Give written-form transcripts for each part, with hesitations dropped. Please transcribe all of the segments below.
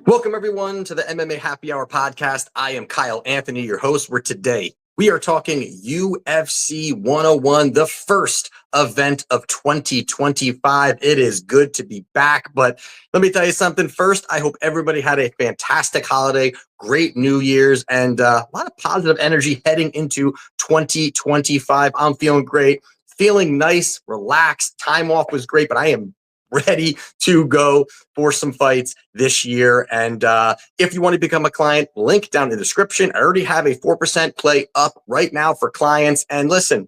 Welcome, everyone, to the MMA Happy Hour podcast. I am Kyle Anthony, your host, where today we are talking UFC 101, the first event of 2025. It is good to be back, but let me tell you something. First, I hope everybody had a fantastic holiday, great New Year's, and a lot of positive energy heading into 2025. I'm feeling great, feeling nice, relaxed. Time off was great, but I am ready to go for some fights this year. And if you want to become a client, link down in the description. I already have a 4% play up right now for clients. And listen,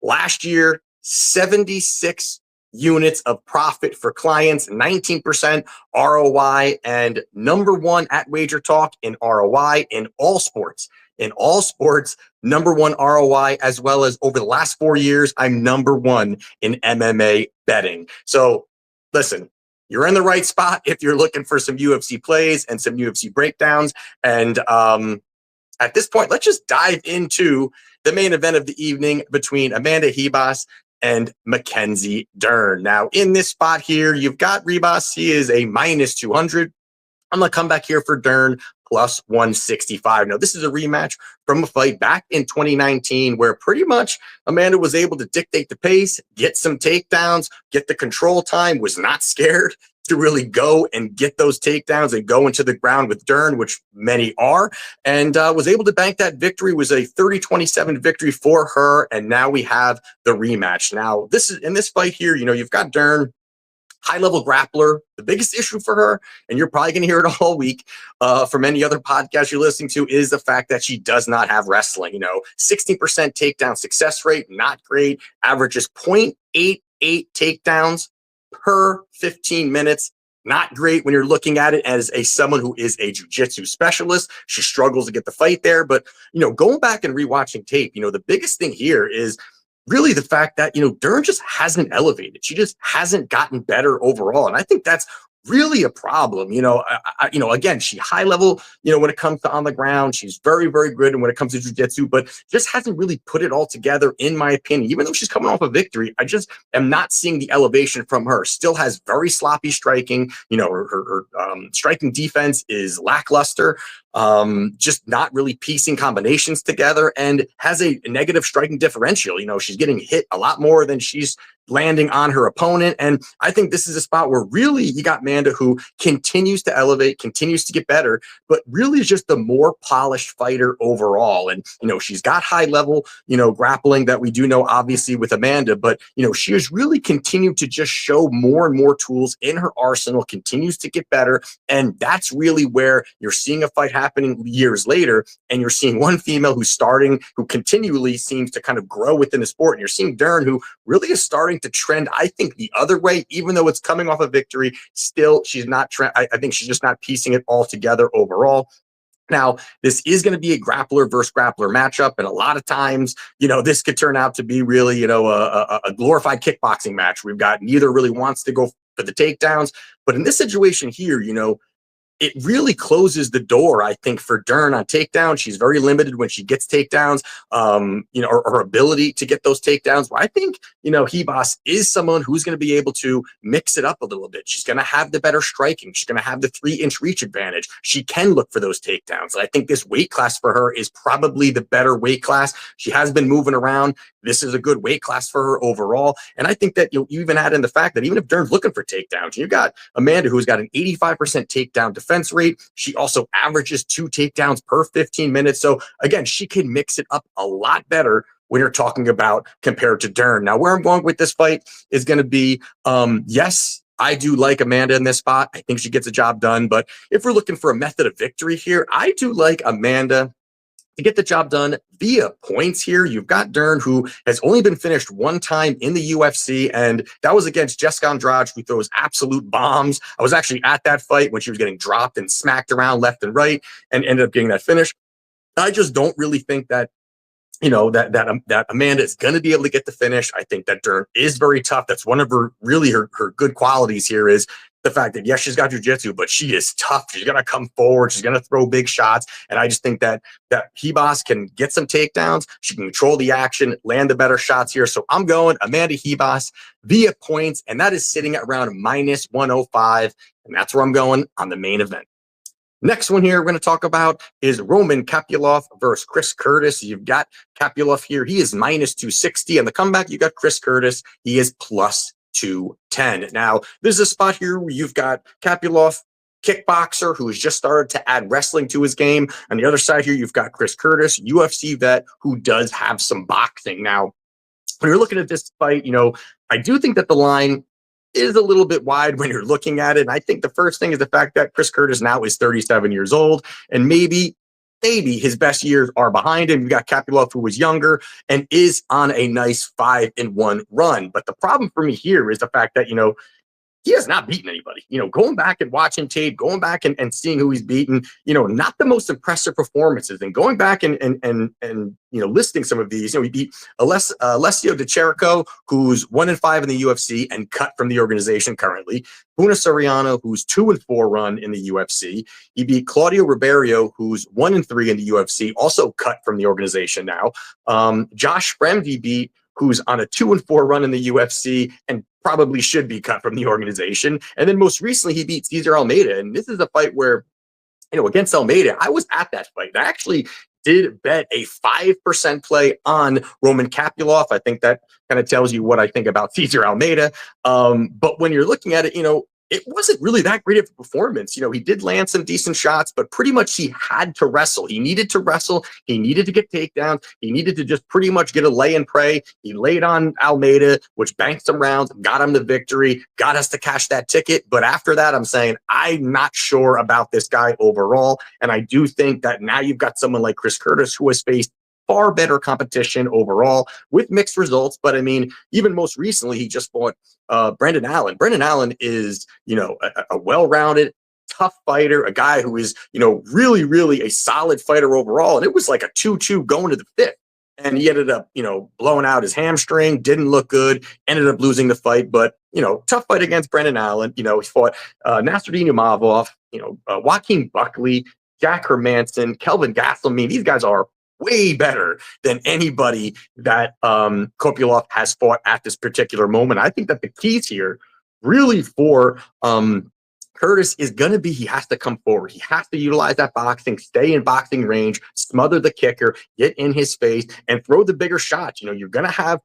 last year, 76 units of profit for clients, 19% ROI, and number one at Wager Talk in ROI in all sports. In all sports, number one ROI, as well as over the last 4 years, I'm number one in MMA betting. So listen, you're in the right spot if you're looking for some UFC plays and some UFC breakdowns. And at this point, let's just dive into the main event of the evening between Amanda Ribas and Mackenzie Dern. Now, in this spot here, you've got Ribas. He is a minus 200. I'm going to come back here for Dern plus 165. Now, this is a rematch from a fight back in 2019 where pretty much Amanda was able to dictate the pace, get some takedowns, get the control time, was not scared to really go and get those takedowns and go into the ground with Dern, which many are, and was able to bank that victory. It was a 30-27 victory for her, and now we have the rematch. Now, this is in this fight here, you've got Dern, high-level grappler. The biggest issue for her, and you're probably going to hear it all week from any other podcast you're listening to, is the fact that she does not have wrestling. 60% takedown success rate, not great. Averages 0.88 takedowns per 15 minutes. Not great when you're looking at it as someone who is a jiu-jitsu specialist. She struggles to get the fight there. But, going back and rewatching tape, the biggest thing here is really the fact that, Dern just hasn't elevated. She just hasn't gotten better overall. And I think that's really a problem. Again, she high level, when it comes to on the ground, she's very, very good. And when it comes to jiu-jitsu, but just hasn't really put it all together, in my opinion. Even though she's coming off a victory, I just am not seeing the elevation from her. Still has very sloppy striking. Her striking defense is lackluster. Just not really piecing combinations together, and has a negative striking differential. She's getting hit a lot more than she's landing on her opponent. And I think this is a spot where really you got Amanda, who continues to elevate, continues to get better, but really is just the more polished fighter overall. And, she's got high level, grappling that we do know, obviously, with Amanda, but, she has really continued to just show more and more tools in her arsenal, continues to get better. And that's really where you're seeing a fight happening years later. And you're seeing one female who continually seems to kind of grow within the sport. And you're seeing Dern, who really is starting to trend, I think, the other way. Even though it's coming off a victory, still she's not I think she's just not piecing it all together overall. Now, this is going to be a grappler versus grappler matchup, and a lot of times, this could turn out to be really, a glorified kickboxing match. We've got neither really wants to go for the takedowns, but in this situation here, it really closes the door, I think, for Dern on takedown. She's very limited when she gets takedowns, her ability to get those takedowns. Well, I think, Ribas is someone who's going to be able to mix it up a little bit. She's going to have the better striking. She's going to have the 3-inch reach advantage. She can look for those takedowns. And I think this weight class for her is probably the better weight class. She has been moving around. This is a good weight class for her overall. And I think that you even add in the fact that even if Dern's looking for takedowns, you got Amanda, who's got an 85% takedown defense rate. She also averages 2 takedowns per 15 minutes. So again, she can mix it up a lot better when you're talking about compared to Dern. Now, where I'm going with this fight is going to be, yes, I do like Amanda in this spot. I think she gets the job done. But if we're looking for a method of victory here, I do like Amanda to get the job done via points here. You've got Dern, who has only been finished one time in the UFC, and that was against Jessica Andrade, who throws absolute bombs. I was actually at that fight when she was getting dropped and smacked around left and right and ended up getting that finish. I just don't really think that that Amanda is going to be able to get the finish. I think that Dern is very tough. That's one of her good qualities here, is the fact that, yes, she's got jiu-jitsu, but she is tough. She's going to come forward. She's going to throw big shots. And I just think that Ribas can get some takedowns. She can control the action, land the better shots here. So I'm going Amanda Ribas via points, and that is sitting at around -105. And that's where I'm going on the main event. Next one here we're going to talk about is Roman Kopylov versus Chris Curtis. You've got Kopylov here. He is minus 260. On the comeback, you got Chris Curtis. He is plus 210. Now, there's a spot here where you've got Kopylov, kickboxer, who has just started to add wrestling to his game. On the other side here, you've got Chris Curtis, UFC vet, who does have some boxing. Now, when you're looking at this fight, I do think that the line is a little bit wide when you're looking at it. And I think the first thing is the fact that Chris Curtis now is 37 years old, and maybe his best years are behind him. You got Kopylov, who was younger and is on a nice 5-1 run. But the problem for me here is the fact that, he has not beaten anybody. Going back and watching tape, going back and seeing who he's beaten, not the most impressive performances. And going back and listing some of these, he beat Alessio Di Chirico, who's 1-5 in the UFC and cut from the organization currently. Puna Soriano, who's 2-4 run in the UFC. He beat Claudio Ribeiro, who's 1-3 in the UFC, also cut from the organization now. Josh Fremd beat, who's on a 2-4 run in the UFC and probably should be cut from the organization. And then most recently, he beat Cesar Almeida. And this is a fight where, against Almeida, I was at that fight. I actually did bet a 5% play on Roman Kopylov. I think that kind of tells you what I think about Cesar Almeida. But when you're looking at it, it wasn't really that great of a performance. He did land some decent shots, but pretty much he had to wrestle. He needed to wrestle. He needed to get takedowns. He needed to just pretty much get a lay and pray. He laid on Almeida, which banked some rounds, got him the victory, got us to cash that ticket. But after that, I'm saying I'm not sure about this guy overall. And I do think that now you've got someone like Chris Curtis, who has faced far better competition overall with mixed results. But I mean, even most recently, he just fought Brendan Allen. Brendan Allen is, a well-rounded, tough fighter, a guy who is, really, really a solid fighter overall. And it was like a 2-2 going to the fifth. And he ended up, blowing out his hamstring, didn't look good, ended up losing the fight. But, tough fight against Brendan Allen. He fought Nasruddin Imavov, Joaquin Buckley, Jack Hermanson, Kelvin Gastelum. I mean, these guys are way better than anybody that Kopylov has fought at this particular moment. I think that the keys here really for Curtis is going to be he has to come forward. He has to utilize that boxing, stay in boxing range, smother the kicker, get in his face, and throw the bigger shots. You're going to have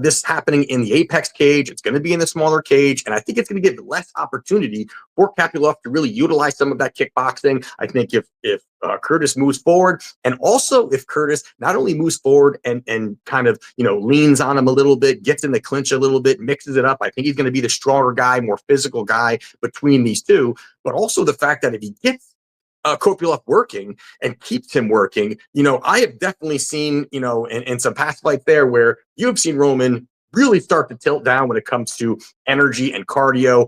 this happening in the apex cage. It's going to be in the smaller cage, and I think it's going to give less opportunity for Kopylov to really utilize some of that kickboxing. I think if Curtis moves forward, and also if Curtis not only moves forward and kind of leans on him a little bit, gets in the clinch a little bit, mixes it up, I think he's going to be the stronger guy, more physical guy between these two. But also the fact that if he gets Kopylov working and keeps him working, I have definitely seen in some past fights there where you have seen Roman really start to tilt down when it comes to energy and cardio,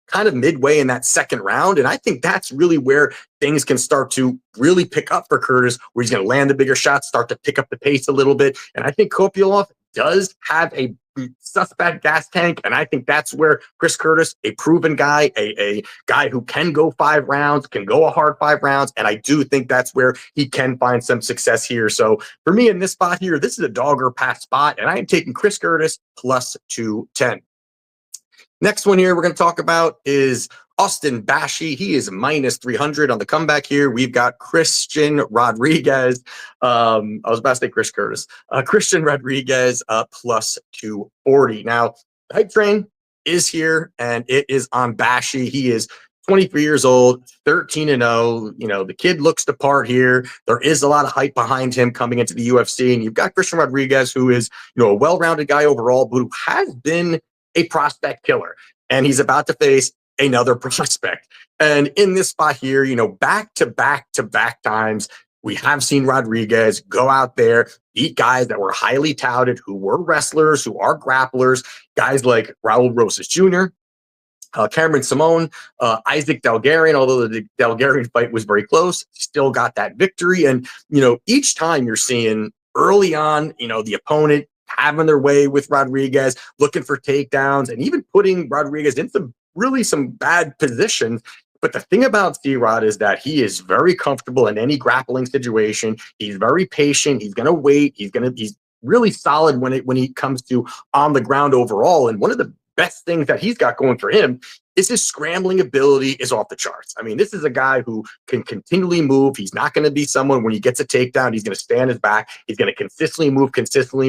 kind of midway in that second round. And I think that's really where things can start to really pick up for Curtis, where he's going to land the bigger shots, start to pick up the pace a little bit. And I think Kopylov does have a suspect gas tank. And I think that's where Chris Curtis, a proven guy, a guy who can go 5 rounds, can go a hard 5 rounds. And I do think that's where he can find some success here. So for me in this spot here, this is a dog or pass spot. And I am taking Chris Curtis plus 210. Next one here we're going to talk about is Austin Bashi. He is minus 300 on the comeback here. We've got Christian Rodriguez. I was about to say Chris Curtis. Christian Rodriguez plus 240. Now, the hype train is here, and it is on Bashi. He is 23 years old, 13-0. The kid looks the part here. There is a lot of hype behind him coming into the UFC. And you've got Christian Rodriguez, who is, a well-rounded guy overall, but who has been a prospect killer. And he's about to face another prospect. And in this spot here, back to back times, we have seen Rodriguez go out there, beat guys that were highly touted, who were wrestlers, who are grapplers, guys like Raul Rosas Jr., Cameron Simone, Isaac Delgarian, although the Delgarian fight was very close, still got that victory. And, each time you're seeing early on, the opponent having their way with Rodriguez, looking for takedowns, and even putting Rodriguez into really some bad positions. But the thing about C-Rod is that he is very comfortable in any grappling situation. He's very patient. He's going to wait. He's really solid when he comes to on the ground overall. And one of the best things that he's got going for him is his scrambling ability is off the charts. I mean, this is a guy who can continually move. He's not going to be someone when he gets a takedown, he's going to stand his back. He's going to consistently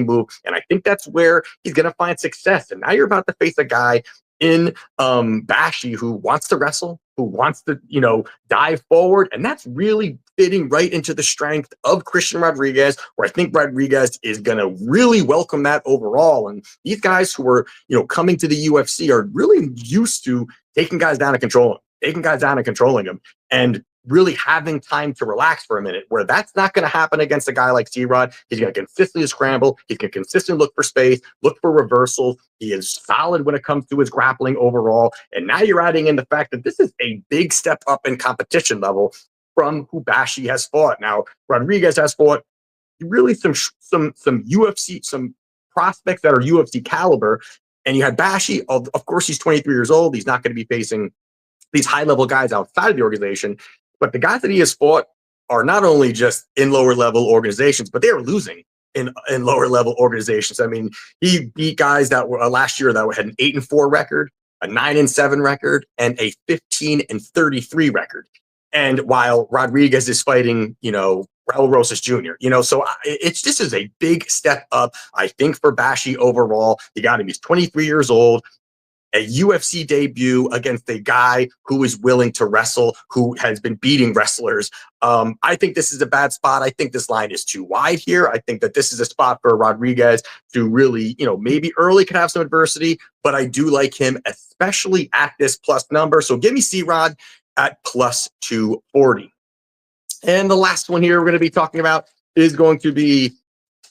move. And I think that's where he's going to find success. And now you're about to face a guy in Bashi who wants to wrestle, who wants to, dive forward. And that's really fitting right into the strength of Christian Rodriguez, where I think Rodriguez is going to really welcome that overall. And these guys who are, coming to the UFC are really used to taking guys down and controlling them, and really having time to relax for a minute, where that's not going to happen against a guy like C-Rod. He's going to consistently scramble. He can consistently look for space, look for reversals. He is solid when it comes to his grappling overall. And now you're adding in the fact that this is a big step up in competition level from who Bashi has fought. Now, Rodriguez has fought really some UFC, some prospects that are UFC caliber. And you had Bashi, of course, he's 23 years old. He's not going to be facing these high-level guys outside of the organization. But the guys that he has fought are not only just in lower-level organizations, but they are losing in lower-level organizations. I mean, he beat guys that were last year that had an 8-4 record, a 9-7 record, and a 15-33 record. And while Rodriguez is fighting, Raul Rosas Jr., so this is a big step up, I think, for Bashi overall. You got him. He's 23 years old. A UFC debut against a guy who is willing to wrestle, who has been beating wrestlers. I think this is a bad spot. I think this line is too wide here. I think that this is a spot for Rodriguez to really, maybe early could have some adversity, but I do like him, especially at this plus number. So give me C-Rod at plus 240. And the last one here we're going to be talking about is going to be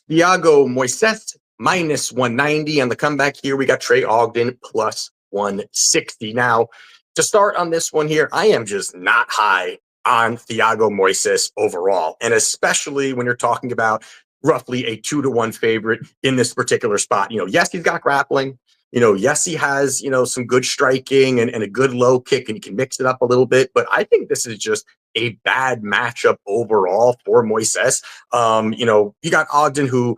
Thiago Moises minus 190. On the comeback here, we got Trey Ogden plus 160. Now, to start on this one here, I am just not high on Thiago Moises overall. And especially when you're talking about roughly a 2-1 favorite in this particular spot. Yes, he's got grappling. Yes, he has, some good striking and a good low kick, and he can mix it up a little bit. But I think this is just a bad matchup overall for Moises. You got Ogden, who,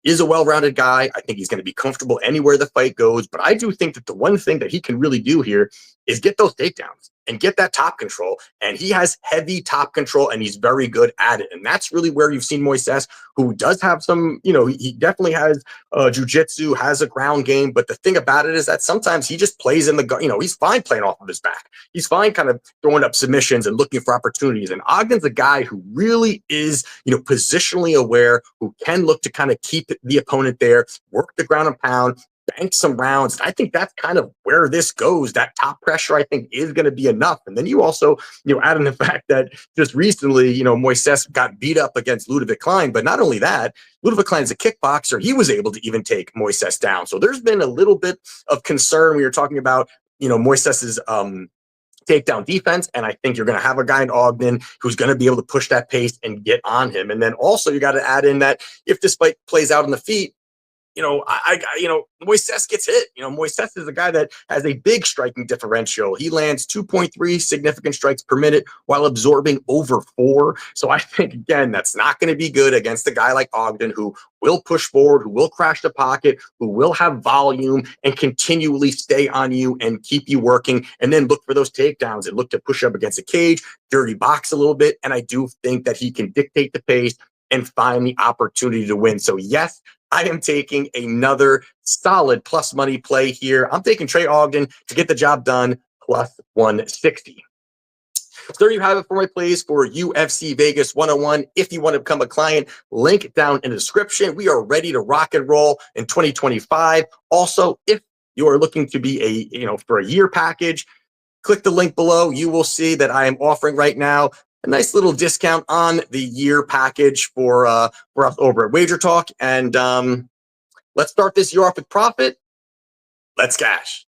is a well-rounded guy. I think he's going to be comfortable anywhere the fight goes. But I do think that the one thing that he can really do here is get those takedowns and get that top control. And he has heavy top control, and he's very good at it. And that's really where you've seen Moises, who does have some, he definitely has jiu-jitsu, has a ground game. But the thing about it is that sometimes he just plays in the, he's fine playing off of his back. He's fine kind of throwing up submissions and looking for opportunities. And Ogden's a guy who really is, positionally aware, who can look to kind of keep the opponent there, work the ground and pound, bank some rounds. I think that's kind of where this goes. That top pressure, I think, is going to be enough. And then you also, add in the fact that just recently, Moises got beat up against Ludovic Klein. But not only that, Ludovic Klein is a kickboxer. He was able to even take Moises down. So there's been a little bit of concern when you're talking about, Moises's takedown defense. And I think you're going to have a guy in Ogden who's going to be able to push that pace and get on him. And then also you got to add in that if this fight plays out on the feet, Moises gets hit. Moises is a guy that has a big striking differential. He lands 2.3 significant strikes per minute while absorbing over 4. So I think, again, that's not going to be good against a guy like Ogden, who will push forward, who will crash the pocket, who will have volume and continually stay on you and keep you working, and then look for those takedowns and look to push up against a cage, dirty box a little bit. And I do think that he can dictate the pace and find the opportunity to win. So yes, I am taking another solid plus money play here. I'm taking Trey Ogden to get the job done, plus 160. So there you have it for my plays for UFC Vegas 101. If you want to become a client, link down in the description. We are ready to rock and roll in 2025. Also, if you are looking to be for a year package, click the link below. You will see that I am offering right now a nice little discount on the year package for us over at Wager Talk. And let's start this year off with profit. Let's cash.